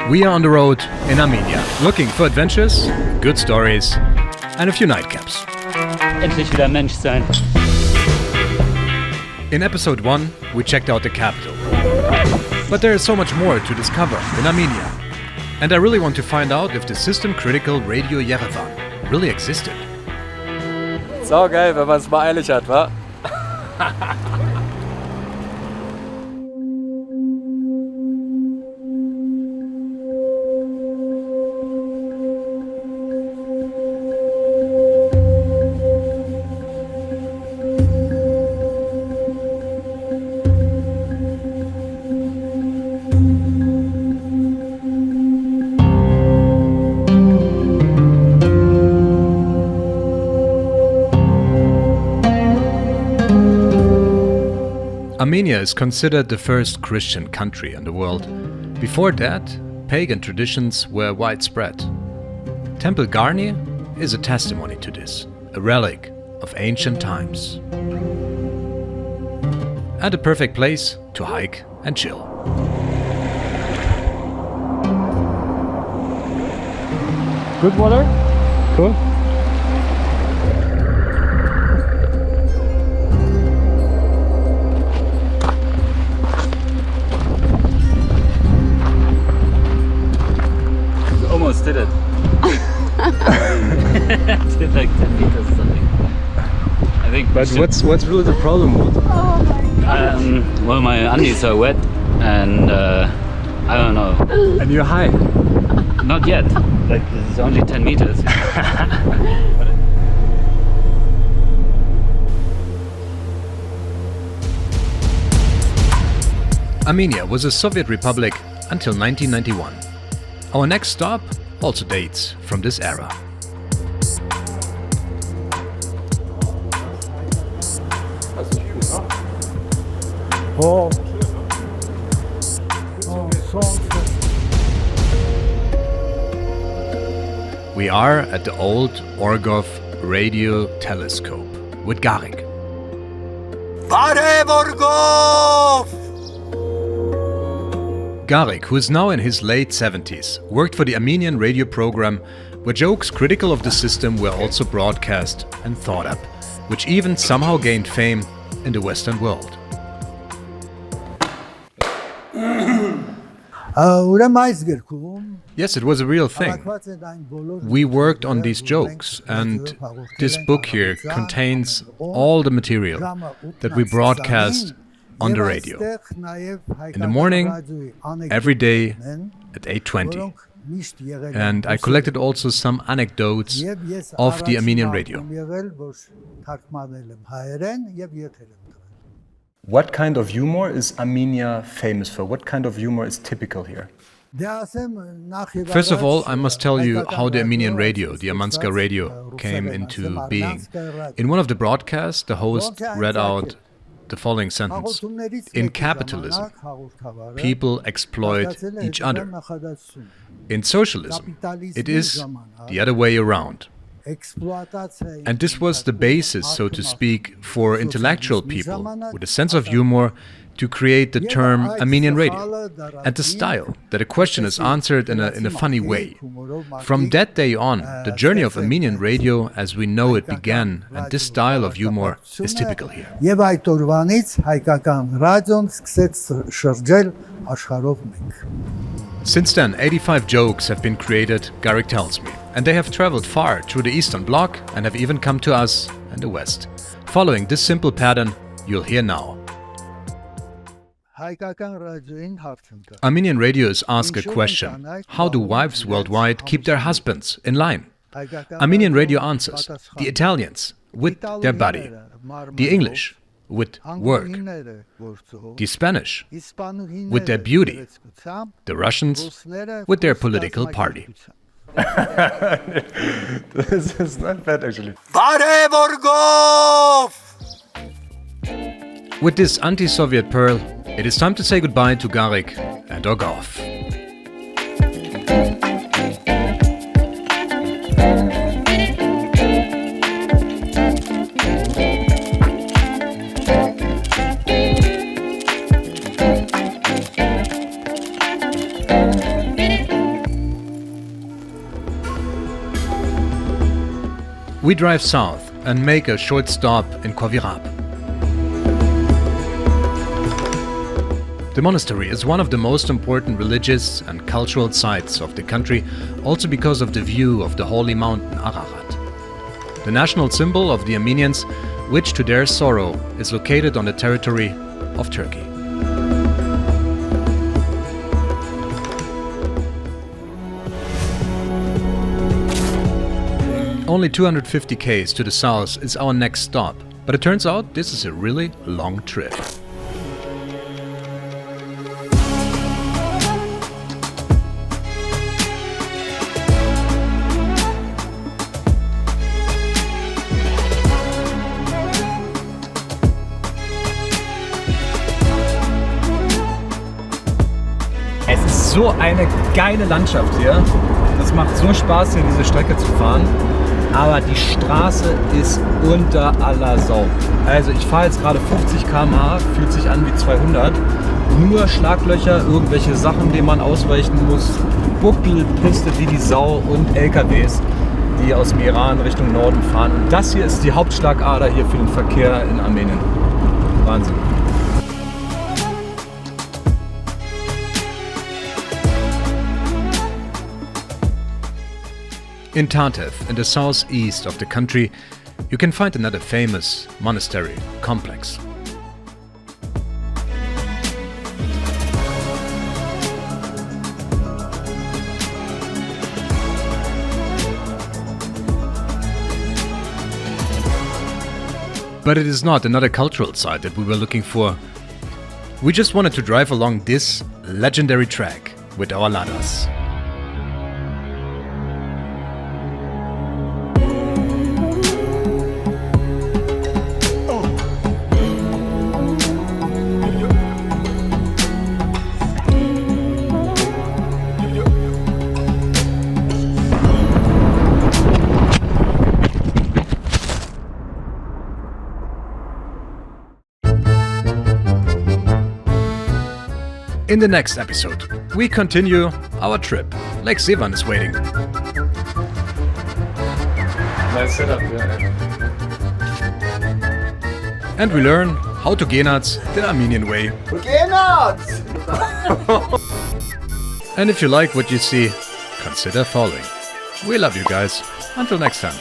We are on the road in Armenia, looking for adventures, good stories and a few nightcaps. Endlich wieder Mensch sein. In episode 1, we checked out the capital. But there is so much more to discover in Armenia. And I really want to find out if the system-critical Radio Yerevan really existed. So geil, wenn man es mal eilig hat, wa? Armenia is considered the first Christian country in the world. Before that, pagan traditions were widespread. Temple Garni is a testimony to this, a relic of ancient times. And a perfect place to hike and chill. Good water? Cool. Almost did it. Did like 10 meters or something. I think. But what's really the problem? Well, my undies are wet and I don't know. And you're high? Not yet. Like this is only 10 meters. Armenia was a Soviet republic until 1991. Our next stop also dates from this era. We are at the old Orgoth radio telescope with Garik. Garik, who is now in his late 70s, worked for the Armenian radio program where jokes critical of the system were also broadcast and thought up, which even somehow gained fame in the Western world. Yes, it was a real thing. We worked on these jokes, and this book here contains all the material that we broadcast on the radio. In the morning, every day at 8:20. And I collected also some anecdotes of the Armenian radio. What kind of humor is Armenia famous for? What kind of humor is typical here? First of all, I must tell you how the Armenian radio, the Armanska radio, came into being. In one of the broadcasts, the host read out the following sentence: in capitalism, people exploit each other. In socialism, it is the other way around. And this was the basis, so to speak, for intellectual people with a sense of humor to create the term Armenian radio, and the style that a question is answered in a funny way. From that day on, the journey of Armenian radio as we know it began, and this style of humor is typical here. Since then, 85 jokes have been created, Garik tells me, and they have traveled far through the Eastern Bloc and have even come to us in the West. Following this simple pattern, you'll hear now. Armenian radio is asked a question: how do wives worldwide keep their husbands in line? Armenian radio answers: the Italians, with their body; the English, with work; the Spanish, with their beauty; the Russians, with their political party. This is not bad actually. With this anti-Soviet pearl, it is time to say goodbye to Garik and Orgoth. We drive south and make a short stop in Kovirap. The monastery is one of the most important religious and cultural sites of the country, also because of the view of the holy mountain Ararat, the national symbol of the Armenians, which to their sorrow is located on the territory of Turkey. Only 250 km to the south is our next stop, but it turns out this is a really long trip. Es ist so eine geile Landschaft hier. Das macht so Spaß, hier diese Strecke zu fahren. Aber die Straße ist unter aller Sau. Also ich fahre jetzt gerade 50 km/h, fühlt sich an wie 200. Nur Schlaglöcher, irgendwelche Sachen, denen man ausweichen muss. Buckelpiste wie die Sau und LKWs, die aus dem Iran Richtung Norden fahren. Und das hier ist die Hauptschlagader hier für den Verkehr in Armenien. Wahnsinn. In Tatev, in the southeast of the country, you can find another famous monastery complex. But it is not another cultural site that we were looking for. We just wanted to drive along this legendary track with our ladas. In the next episode, we continue our trip. Lake Yerevan is waiting. Nice setup, yeah. And we learn how to Genats the Armenian way. Genats! And if you like what you see, consider following. We love you guys. Until next time.